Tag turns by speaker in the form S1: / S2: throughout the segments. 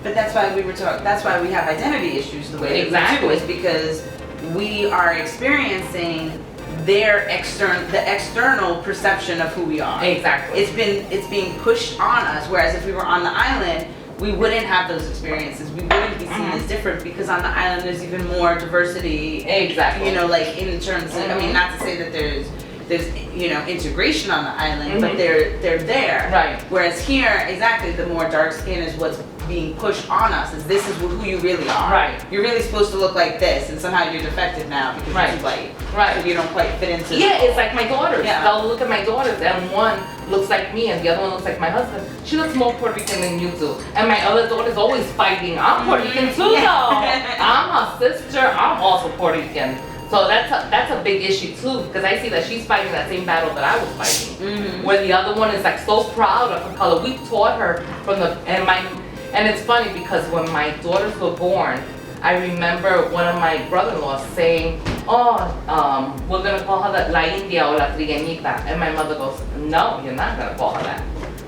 S1: But that's why we were talking. That's why we have identity issues the way
S2: Exactly.
S1: we do, is because we are experiencing the external perception of who we are.
S2: Exactly.
S1: It's being pushed on us. Whereas if we were on the island, we wouldn't have those experiences. We wouldn't be seen as different, because on the island there's even more diversity.
S2: Exactly.
S1: You know, like in terms of, I mean, not to say that there's you know, integration on the island, but they're there.
S2: Right.
S1: Whereas here, exactly, the more dark skin is what's being pushed on us. Is this is who you really are.
S2: Right.
S1: You're really supposed to look like this, and somehow you're defective now because you're too white.
S2: Right.
S1: So you don't quite fit into.
S2: Yeah, it's like my daughters.
S1: Yeah.
S2: They'll look at my daughters, and one looks like me, and the other one looks like my husband. She looks more Puerto Rican than you do. And my other daughter's always fighting. I'm Puerto Rican too, though. I'm her sister. I'm also Puerto Rican. So that's a big issue too, because I see that she's fighting that same battle that I was fighting. Where the other one is like so proud of her color. We taught her and it's funny because when my daughters were born, I remember one of my brother-in-laws saying, we're gonna call her la India or la Trigueñita. And my mother goes, no, you're not gonna call her that.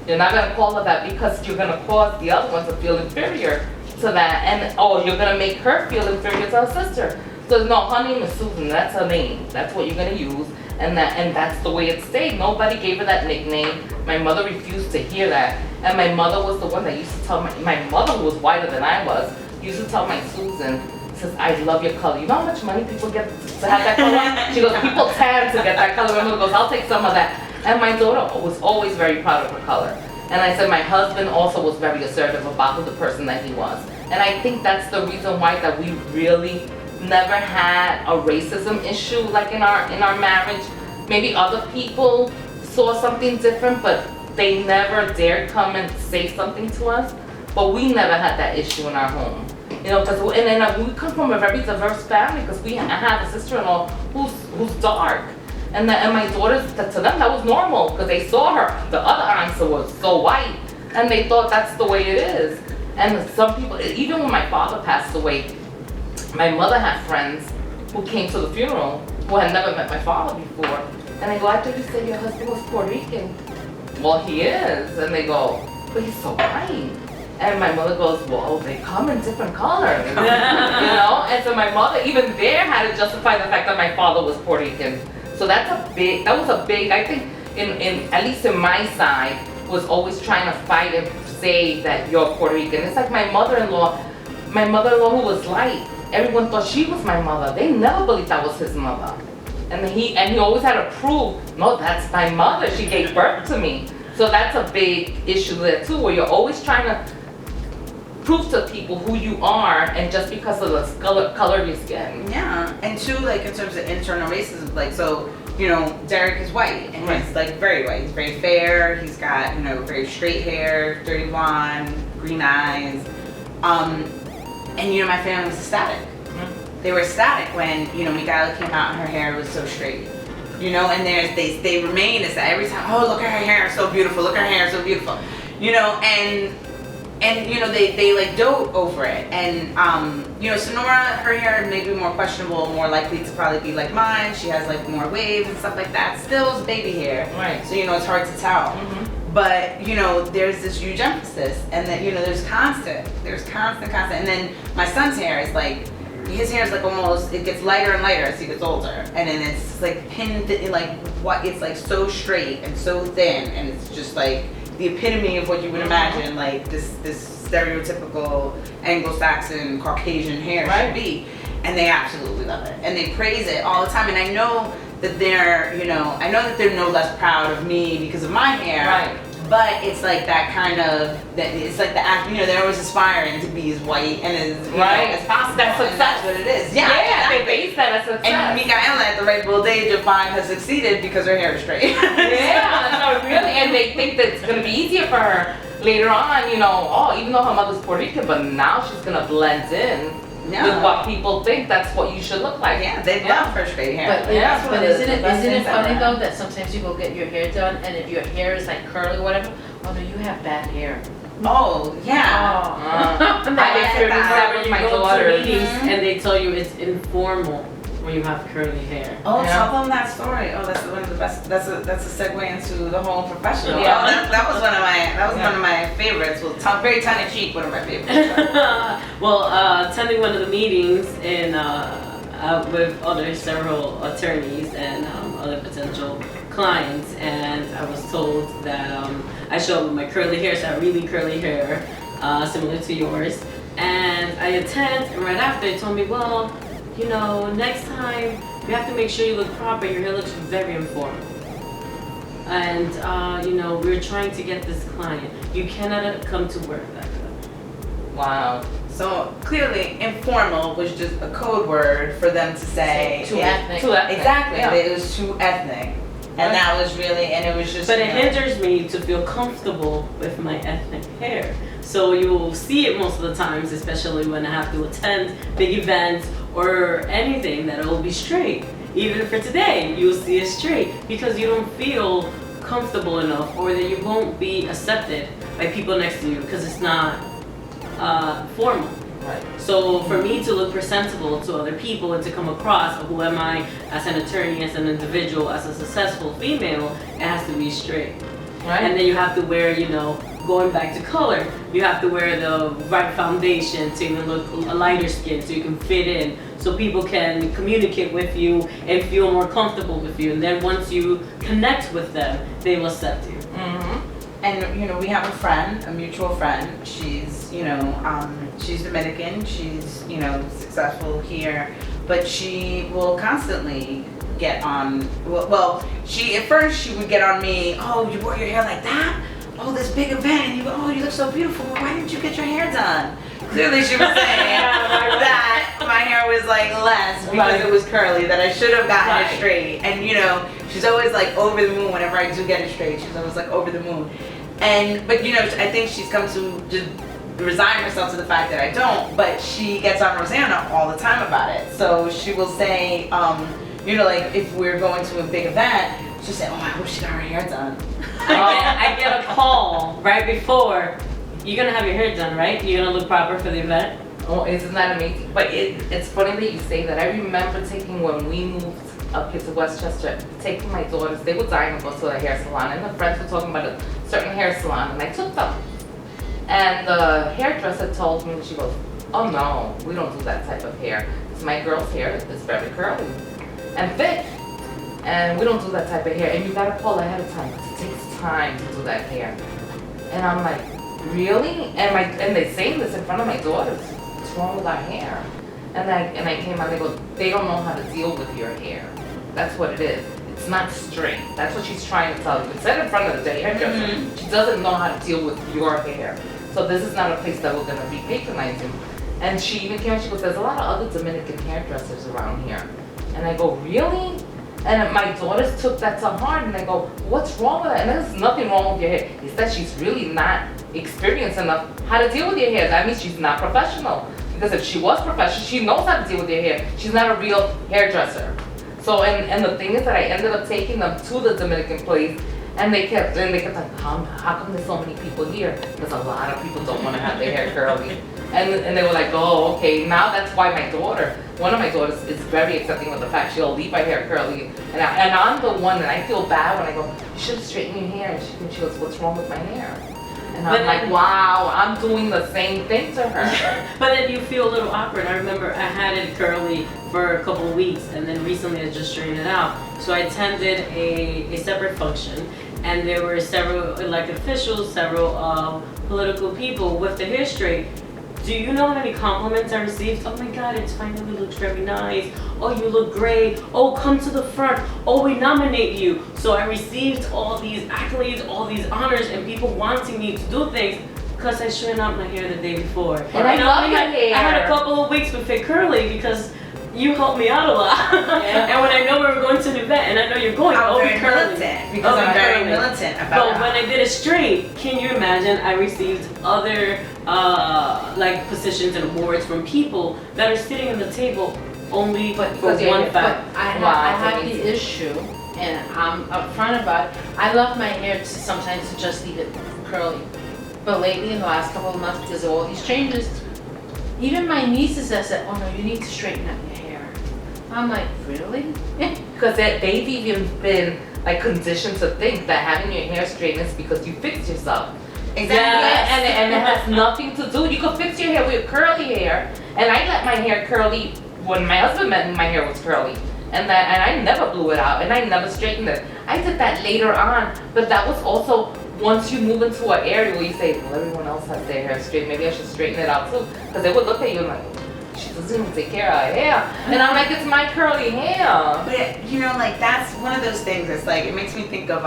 S2: You're not gonna call her that because you're gonna cause the other one to feel inferior to that, and you're gonna make her feel inferior to her sister. So no, her name is Susan. That's her name. That's what you're gonna use, and that's the way it stayed. Nobody gave her that nickname. My mother refused to hear that, and my mother was the one that used to tell my mother, who was whiter than I was, used to tell my Susan, says, I love your color. You know how much money people get to have that color? She goes, people tan to get that color. My mother goes, I'll take some of that. And my daughter was always very proud of her color. And I said my husband also was very assertive about the person that he was. And I think that's the reason why that we really never had a racism issue like in our marriage. Maybe other people saw something different, but they never dared come and say something to us. But we never had that issue in our home. You know, because we come from a very diverse family, because we have a sister-in-law who's dark. And my daughters, to them that was normal, because they saw her, the other answer was so white, and they thought that's the way it is. And some people, even when my father passed away, my mother had friends who came to the funeral who had never met my father before. And they go, I thought you said your husband was Puerto Rican. Well, he is. And they go, but he's so white. And my mother goes, well, they come in different colors. You know? And so my mother even there had to justify the fact that my father was Puerto Rican. So that was a big, I think, at least in my side, was always trying to fight and say that you're Puerto Rican. It's like my mother-in-law who was light, everyone thought she was my mother. They never believed that was his mother. And he always had to prove, no, that's my mother. She gave birth to me. So that's a big issue there too, where you're always trying to prove to people who you are, and just because of the color of your skin.
S1: Yeah, and two, like in terms of internal racism, like, so, you know, Derek is white, and he's like very white. He's very fair. He's got, you know, very straight hair, dirty blonde, green eyes. And you know, my family was ecstatic. They were ecstatic when, you know, Miguel came out and her hair was so straight. You know, and they remain as every time, oh, look at her hair, so beautiful, look at her hair, so beautiful. You know, and you know, they like dote over it. And you know, Sonora, her hair may be more questionable, more likely to probably be like mine. She has like more waves and stuff like that. Still is baby hair.
S2: Right.
S1: So, you know, it's hard to tell. But, you know, there's this huge emphasis, and then, you know, there's constant, and then my son's hair is like, his hair is like almost, it gets lighter and lighter as he gets older, and then it's like pinned, like what, it's like so straight and so thin, and it's just like the epitome of what you would imagine like this stereotypical Anglo-Saxon Caucasian hair should be, and they absolutely love it, and they praise it all the time. And I know that they're, you know, they're no less proud of me because of my hair, but it's like that kind of, it's like the, you know, they're always aspiring to be as white and as, you know, as possible. That's what it is. Yeah, exactly.
S2: They base that as success.
S1: And Micaela at the right old age of 5 has succeeded because her hair is straight.
S2: Yeah, no, really, and they think that it's gonna be easier for her later on, you know, even though her mother's Puerto Rican, but now she's gonna blend in with what people think that's what you should look like.
S1: Yeah, they love her straight hair.
S3: But isn't it funny though that sometimes you go get your hair done, and if your hair is like curly or whatever, oh no, you have bad hair.
S1: Oh yeah.
S3: I remember
S2: my daughter
S3: and they tell you it's informal. when you have curly hair.
S1: Oh,
S2: Yeah.
S1: tell them that story. Oh, that's one of the best. That's a segue into the whole professional.
S2: Yeah.
S1: Oh, that was one of my favorites. Well, very tongue in cheek, one of my favorites.
S3: Well, attending one of the meetings in with several attorneys and other potential clients, and I was told that I show up with my curly hair, so I have really curly hair, similar to yours. And I attend, and right after they told me, well, you know, next time you have to make sure you look proper. Your hair looks very informal. And you know, we're trying to get this client. You cannot come to work that way.
S2: Wow.
S1: So clearly, informal was just a code word for them to say
S3: Too ethnic.
S2: Too ethnic.
S1: Exactly,
S2: Yeah.
S1: it was too ethnic, and that was really, and it was just.
S3: But it
S1: you know,
S3: hinders me to feel comfortable with my ethnic hair. So you will see it most of the times, especially when I have to attend big events or anything, that it will be straight. Even for today, you'll see it straight because you don't feel comfortable enough, or that you won't be accepted by people next to you because it's not formal.
S2: Right.
S3: So for me to look presentable to other people and to come across who am I as an attorney, as an individual, as a successful female, it has to be straight.
S2: Right.
S3: And then you have to wear, you know, going back to color, you have to wear the right foundation to even look a lighter skin so you can fit in, so people can communicate with you and feel more comfortable with you. And then once you connect with them, they will accept you.
S2: Mm-hmm.
S1: And you know, we have a friend, a mutual friend. She's, you know, she's Dominican. She's, you know, successful here, but she will constantly get on. Well, she at first she would get on me. Oh, you wore your hair like that? Oh, this big event. You look so beautiful. Well, why didn't you get your hair done? Clearly, she was saying that my hair was like less because it was curly. That I should have gotten it straight. And you know, she's always like over the moon whenever I do get it straight. She's always like over the moon. But you know, I think she's come to just resign herself to the fact that I don't. But she gets on Rosanna all the time about it. So she will say, you know, like if we're going to a big event, she'll say, "Oh, I hope she got her hair done."
S3: I get a call right before. You're gonna have your hair done, right? You're gonna look proper for the event.
S2: Oh, isn't that amazing? But it's funny that you say that. I remember taking, when we moved up here to Westchester, taking my daughters, they were dying to go to a hair salon, and the friends were talking about a certain hair salon, and I took them. And the hairdresser told me, she goes, "Oh no, we don't do that type of hair. It's my girl's hair is very curly and thick, and we don't do that type of hair, and you gotta call ahead of time, because it takes time to do that hair." And I'm like, really? And they saying this in front of my daughters. What's wrong with our hair? And I came out and they go, they don't know how to deal with your hair. That's what it is. It's not straight. That's what she's trying to tell you. It's said in front of the hairdresser. She doesn't know how to deal with your hair. So this is not a place that we're gonna be patronizing. And she even came and she goes, there's a lot of other Dominican hairdressers around here. And I go, really? And my daughters took that to heart, and I go, what's wrong with that? And there's nothing wrong with your hair. It's that she's really not experienced enough how to deal with your hair. That means she's not professional. Because if she was professional, she knows how to deal with your hair. She's not a real hairdresser. So, and the thing is that I ended up taking them to the Dominican place, and they kept like, how come there's so many people here? Because a lot of people don't want to have their hair curly. And they were like, oh, okay, now that's why one of my daughters is very accepting of the fact she'll leave my hair curly. And I'm the one that I feel bad when I go, you should have straightened your hair. And she goes, what's wrong with my hair? And I'm like, wow, I'm doing the same thing to her.
S3: But then you feel a little awkward. I remember I had it curly for a couple of weeks, and then recently I just straightened it out. So I attended a separate function, and there were several elected officials, several political people with the hair straight. Do you know how many compliments I received? Oh my God, it finally looks very nice. Oh, you look great. Oh, come to the front. Oh, we nominate you. So I received all these accolades, all these honors, and people wanting me to do things because I straightened out my hair the day before.
S2: And I love your hair.
S3: I had a couple of weeks with it curly because you helped me out a lot.
S2: Yeah.
S3: And when I know we were going to an event, and I know you're going,
S1: I'm
S3: oh,
S1: very
S3: curly.
S1: militant because I'm very militant about
S3: But
S1: it.
S3: when I did it straight, can you imagine? I received other like positions and awards from people that are sitting at the table only for
S2: because
S3: one fact.
S2: Wow,
S3: I
S2: that's
S3: have
S2: amazing.
S3: the issue, and I'm upfront about it. I love my hair to sometimes to just leave it curly, but lately in the last couple of months, there's all these changes. Even my nieces have said, "Oh no, you need to straighten up your hair."
S2: I'm like, really? Because they've even been like conditioned to think that having your hair straightened is because you fixed yourself.
S1: Exactly.
S2: Yeah, and it has nothing to do. You could fix your hair with curly hair, and I let my hair curly when my husband met me. My hair was curly, and I never blew it out, and I never straightened it. I did that later on, but that was also once you move into an area where you say, well, everyone else has their hair straight, maybe I should straighten it out too, because they would look at you and like, she doesn't even take care of her hair, and I'm like, it's my curly hair.
S1: But you know, like that's one of those things. It's like it makes me think of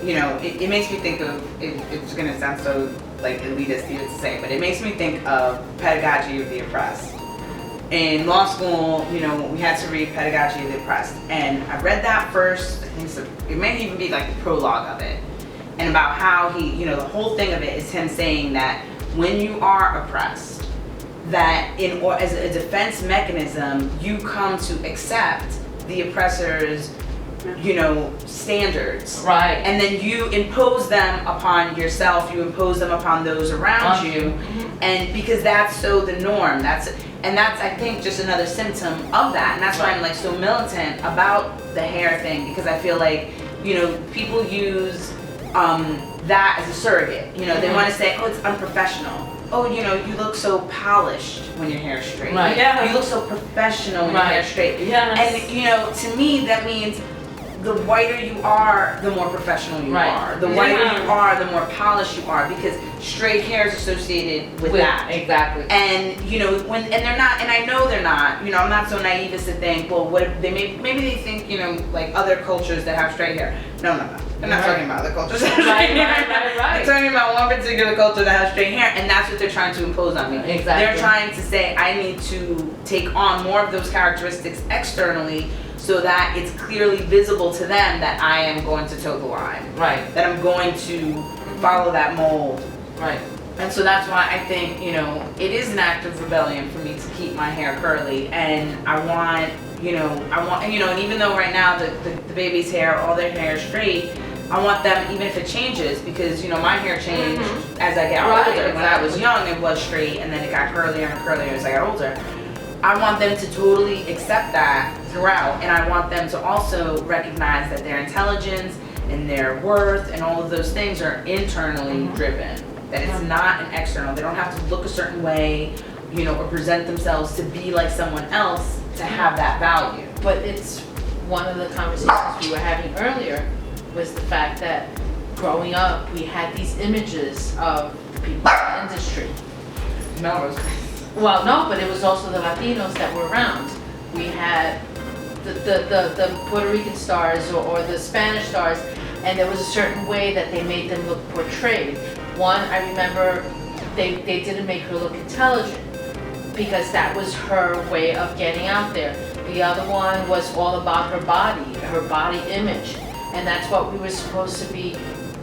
S1: you know, it makes me think of, it's gonna sound so like elitist even to say, but it makes me think of Pedagogy of the Oppressed. In law school, you know, we had to read Pedagogy of the Oppressed, and I read that first. I think it may even be like the prologue of it, and about how he, you know, the whole thing of it is him saying that when you are oppressed, that as a defense mechanism, you come to accept the oppressor's, you know, standards.
S2: Right.
S1: And then you impose them upon yourself, you impose them upon those around you. And because that's so the norm, that's I think just another symptom of that. And that's why I'm like so militant about the hair thing, because I feel like, you know, people use that as a surrogate. You know, they want to say, oh, it's unprofessional. Oh, you know, you look so polished when your hair is straight.
S2: Right.
S3: Yeah.
S1: You look so professional when your hair is straight.
S3: Yes.
S1: And you know, to me, that means the whiter you are, the more professional you are. The whiter you are, the more polished you are, because straight hair is associated with that.
S2: Exactly.
S1: And you know, and they're not, and I know they're not. You know, I'm not so naive as to think, well, what if they maybe they think, you know, like other cultures that have straight hair. No. They're not talking about other cultures that have straight hair.
S2: Right.
S1: They're talking about one particular culture that has straight hair, and that's what they're trying to impose on me.
S2: Exactly.
S1: They're trying to say I need to take on more of those characteristics externally, so that it's clearly visible to them that I am going to toe the line.
S2: Right.
S1: That I'm going to follow that mold.
S2: Right.
S1: And so that's why I think, you know, it is an act of rebellion for me to keep my hair curly. And I want, you know, and even though right now the baby's hair, all their hair is straight, I want them, even if it changes, because, you know, my hair changed as I get older. When I was young, it was straight, and then it got curlier and curlier as I got older. I want them to totally accept that throughout, and I want them to also recognize that their intelligence and their worth and all of those things are internally driven. That it's not an external. They don't have to look a certain way, you know, or present themselves to be like someone else to have that value.
S4: But it's one of the conversations we were having earlier was the fact that growing up, we had these images of the people in the industry.
S1: No, it was
S4: Well, no, but it was also the Latinos that were around. We had the Puerto Rican stars or the Spanish stars, and there was a certain way that they made them look portrayed. One, I remember they didn't make her look intelligent because that was her way of getting out there. The other one was all about her body image, and that's what we were supposed to be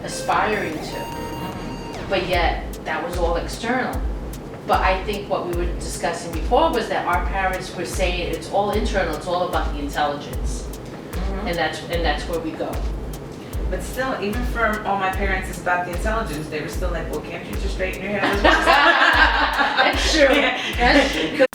S4: aspiring to. But yet, that was all external. But I think what we were discussing before was that our parents were saying it's all internal, it's all about the intelligence. And that's where we go.
S1: But still, even for all my parents, it's about the intelligence. They were still like, well, can't you just straighten your hair?
S4: That's true. That's true.